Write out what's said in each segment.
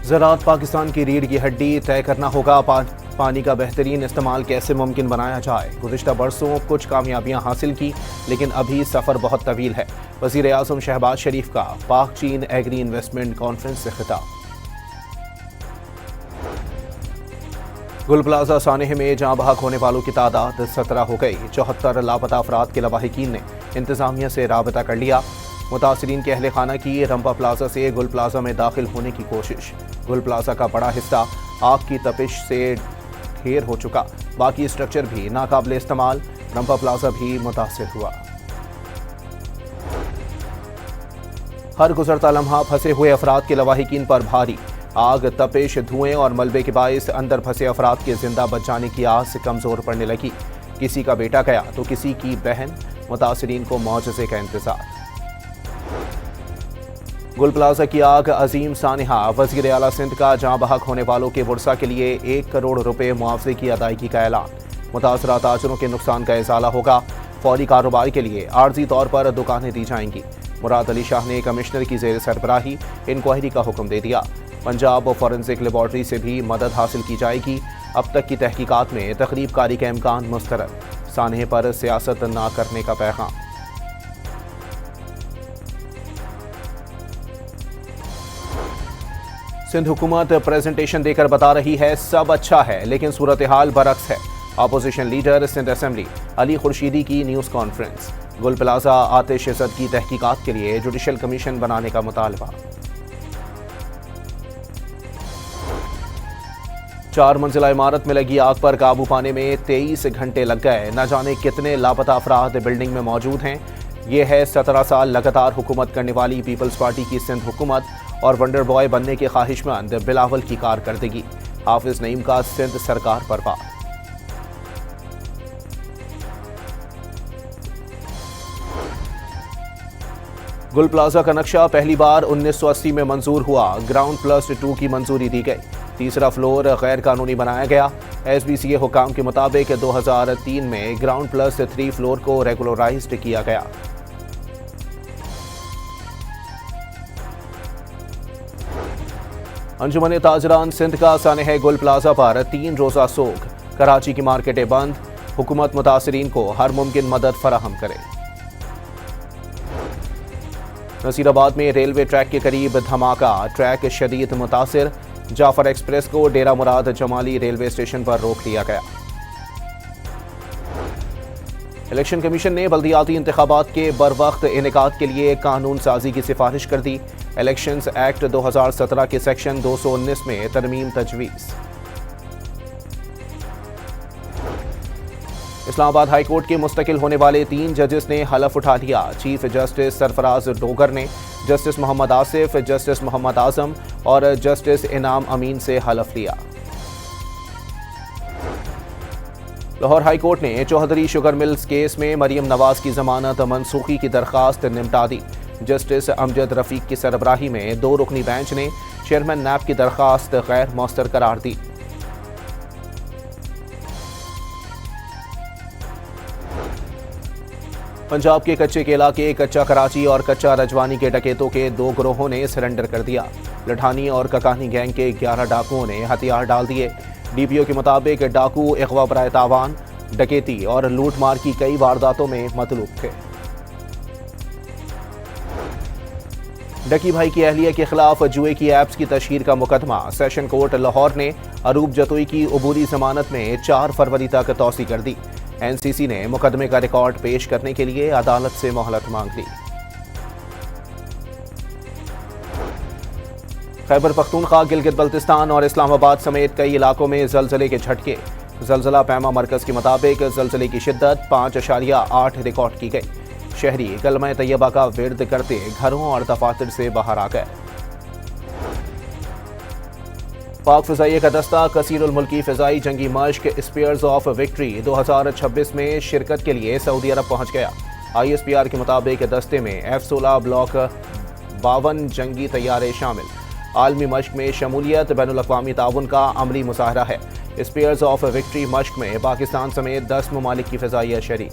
زراعت پاکستان کی ریڑھ کی ہڈی، طے کرنا ہوگا پانی کا بہترین استعمال کیسے ممکن بنایا جائے۔ گزشتہ برسوں کچھ کامیابیاں حاصل کی لیکن ابھی سفر بہت طویل ہے۔ وزیر اعظم شہباز شریف کا پاک چین ایگری انویسٹمنٹ کانفرنس سے خطاب۔ گل پلازہ سانحہ میں جاں بحق ہونے والوں کی تعداد 17 ہو گئی۔ 74 لاپتہ افراد کے لواحقین نے انتظامیہ سے رابطہ کر لیا۔ متاثرین کے اہل خانہ کی رمپا پلازہ سے گل پلازہ میں داخل ہونے کی کوشش۔ گل پلازہ کا بڑا حصہ آگ کی تپش سے ڈھیر ہو چکا، باقی اسٹرکچر بھی ناقابل استعمال۔ رمپا پلازہ بھی متاثر ہوا۔ ہر گزرتا لمحہ پھنسے ہوئے افراد کے لواحقین پر بھاری۔ آگ، تپش، دھوئیں اور ملبے کے باعث اندر پھنسے افراد کے زندہ بچ جانے کی آس کمزور پڑنے لگی۔ کسی کا بیٹا گیا تو کسی کی بہن۔ متاثرین کو معجزے کا انتظار۔ گل پلازہ کی آگ عظیم سانحہ۔ وزیر اعلیٰ سندھ کا جاں بحق ہونے والوں کے ورثاء کے لیے 1 کروڑ روپے معاوضے کی ادائیگی کا اعلان۔ متاثرہ تاجروں کے نقصان کا ازالہ ہوگا۔ فوری کاروبار کے لیے عارضی طور پر دکانیں دی جائیں گی۔ مراد علی شاہ نے کمشنر کی زیر سربراہی انکوائری کا حکم دے دیا۔ پنجاب فورنسک لیبارٹری سے بھی مدد حاصل کی جائے گی۔ اب تک کی تحقیقات میں تخریب کاری کا امکان مسترد۔ سانحے پر سیاست نہ کرنے کا پیغام۔ سندھ حکومت پریزنٹیشن دے کر بتا رہی ہے سب اچھا ہے، لیکن صورتحال برعکس ہے۔ اپوزیشن لیڈر سندھ اسمبلی علی خورشیدی کی نیوز کانفرنس۔ گل پلازہ آتش زد کی تحقیقات کے لیے جوڈیشل کمیشن بنانے کا مطالبہ۔ 4 منزلہ عمارت میں لگی آگ پر قابو پانے میں 23 گھنٹے لگ گئے۔ نہ جانے کتنے لاپتہ افراد بلڈنگ میں موجود ہیں۔ یہ ہے 17 سال لگاتار حکومت کرنے والی پیپلز پارٹی کی سندھ حکومت اور ونڈر بوائے بننے کے خواہش مند بلاول کی کارکردگی۔ حافظ نعیم کا سندھ سرکار پر وار۔ گل پلازہ کا نقشہ پہلی بار 1980 میں منظور ہوا۔ گراؤنڈ +2 کی منظوری دی گئی۔ تیسرا فلور غیر قانونی بنایا گیا۔ ایس بی سی اے حکام کے مطابق 2003 میں گراؤنڈ +3 فلور کو ریگولرائزڈ کیا گیا۔ انجمن تاجران سندھ کا سانحہ گل پلازہ پر 3 روزہ سوگ۔ کراچی کی مارکیٹیں بند۔ حکومت متاثرین کو ہر ممکن مدد فراہم کرے۔ نصیر آباد میں ریلوے ٹریک کے قریب دھماکہ، ٹریک شدید متاثر۔ جعفر ایکسپریس کو ڈیرہ مراد جمالی ریلوے اسٹیشن پر روک لیا گیا۔ الیکشن کمیشن نے بلدیاتی انتخابات کے بروقت انعقاد کے لیے قانون سازی کی سفارش کر دی۔ الیکشنز ایکٹ 2017 کے سیکشن 219 میں ترمیم تجویز۔ اسلام آباد ہائی کورٹ کے مستقل ہونے والے 3 ججز نے حلف اٹھا لیا۔ چیف جسٹس سرفراز ڈوگر نے جسٹس محمد آصف، جسٹس محمد اعظم اور جسٹس انعام امین سے حلف لیا۔ لاہور ہائی کورٹ نے چوہدری شوگر ملز کیس میں مریم نواز کی ضمانت منسوخی کی درخواست نمٹا دی۔ جسٹس امجد رفیق کی سربراہی میں 2 رکنی بینچ نے چیئرمین نیب کی درخواست غیر مؤثر قرار دی۔ پنجاب کے کچے کیلا کے کچا کراچی اور کچا رجوانی کے ڈکیتوں کے 2 گروہوں نے سرنڈر کر دیا۔ لٹھانی اور ککانی گینگ کے 11 ڈاکوؤں نے ہتھیار ڈال دیے۔ ڈی پی او کے مطابق ڈاکو اغوا برائے تاوان، ڈکیتی اور لوٹ مار کی کئی وارداتوں میں مطلوب تھے۔ ڈکی بھائی کی اہلیہ کے خلاف جوئے کی ایپس کی تشہیر کا مقدمہ۔ سیشن کورٹ لاہور نے اروپ جتوئی کی عبوری ضمانت میں 4 فروری تک توسیع کر دی۔ این سی سی نے مقدمے کا ریکارڈ پیش کرنے کے لیے عدالت سے مہلت مانگ لی۔ خیبر پختونخوا، گلگت بلتستان اور اسلام آباد سمیت کئی علاقوں میں زلزلے کے جھٹکے۔ زلزلہ پیما مرکز کے مطابق زلزلے کی شدت 5.8 ریکارڈ کی گئی۔ شہری کلمہ طیبہ کا ورد کرتے گھروں اور دفاتر سے باہر آ گئے۔ پاک فضائیہ کا دستہ کثیر الملکی فضائی جنگی مشق اسپیئرز آف وکٹری 2026 میں شرکت کے لیے سعودی عرب پہنچ گیا۔ آئی ایس پی آر کے مطابق دستے میں F-16 بلاک 52 جنگی طیارے شامل۔ عالمی مشق میں شمولیت بین الاقوامی تعاون کا عملی مظاہرہ ہے۔ اسپیئرز آف وکٹری مشق میں پاکستان سمیت 10 ممالک کی فضائیہ شریک۔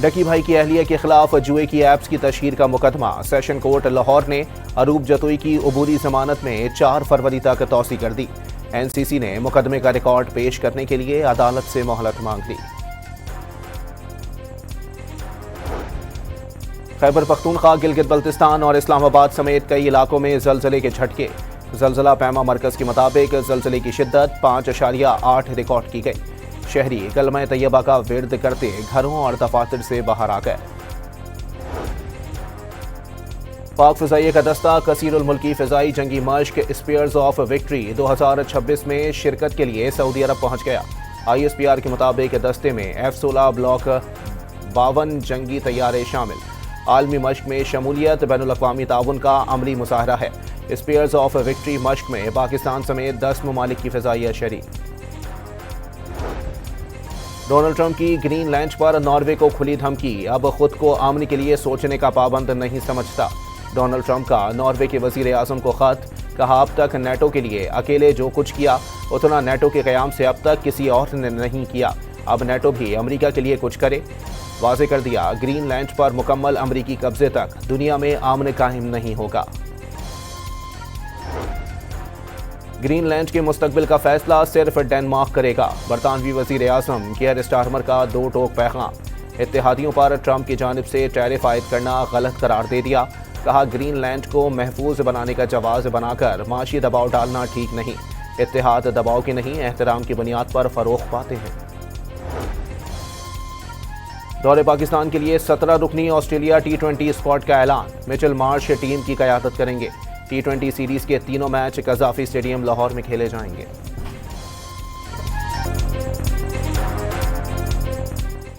ڈکی بھائی کی اہلیہ کے خلاف جوئے کی ایپس کی تشہیر کا مقدمہ سیشن کورٹ لاہور نے عروب جتوئی کی عبوری ضمانت میں 4 فروری تک توسیع کر دی۔ این سی سی نے مقدمے کا ریکارڈ پیش کرنے کے لیے عدالت سے مہلت مانگ لی۔ خیبر پختونخوا، گلگت بلتستان اور اسلام آباد سمیت کئی علاقوں میں زلزلے کے جھٹکے۔ زلزلہ پیما مرکز کے مطابق زلزلے کی شدت 5.8 ریکارڈ کی گئی۔ شہری کلمہ طیبہ کا ورد کرتے گھروں اور دفاتر سے باہر آ گئے۔ پاک فضائیہ کا دستہ کثیر الملکی فضائی جنگی مشق اسپیئرز آف وکٹری 2026 میں شرکت کے لیے سعودی عرب پہنچ گیا۔ ISPR کے مطابق دستے میں F-16 بلاک 52 جنگی طیارے شامل۔ عالمی مشق میں شمولیت بین الاقوامی تعاون کا عملی مظاہرہ ہے۔ اسپیئرز آف وکٹری مشق میں پاکستان سمیت 10 ممالک کی فضائیہ شریک۔ ڈونلڈ ٹرمپ کی گرین لینڈ پر ناروے کو کھلی دھمکی، اب خود کو امن کے لیے سوچنے کا پابند نہیں سمجھتا۔ ڈونلڈ ٹرمپ کا ناروے کے وزیر اعظم کو خط، کہا اب تک نیٹو کے لیے اکیلے جو کچھ کیا اتنا نیٹو کے قیام سے اب تک کسی اور نے نہیں کیا، اب نیٹو بھی امریکہ کے لیے کچھ کرے۔ واضح کر دیا گرین لینڈ پر مکمل امریکی قبضے تک دنیا میں امن قائم نہیں ہوگا۔ گرین لینڈ کے مستقبل کا فیصلہ صرف ڈنمارک کرے گا، برطانوی وزیر اعظم کیئر سٹارمر کا 2 ٹوک پیغام۔ اتحادیوں پر ٹرمپ کی جانب سے ٹیرف عائد کرنا غلط قرار دے دیا، کہا گرین لینڈ کو محفوظ بنانے کا جواز بنا کر معاشی دباؤ ڈالنا ٹھیک نہیں۔ اتحاد دباؤ کی نہیں، احترام کی بنیاد پر فروغ پاتے ہیں۔ دورے پاکستان کے لیے 17 رکنی آسٹریلیا T20 اسکواڈ کا اعلان، میچل مارش ٹیم کی قیادت کریں گے۔ T20 سیریز کے تینوں میچ قذافی اسٹیڈیم لاہور میں کھیلے جائیں گے۔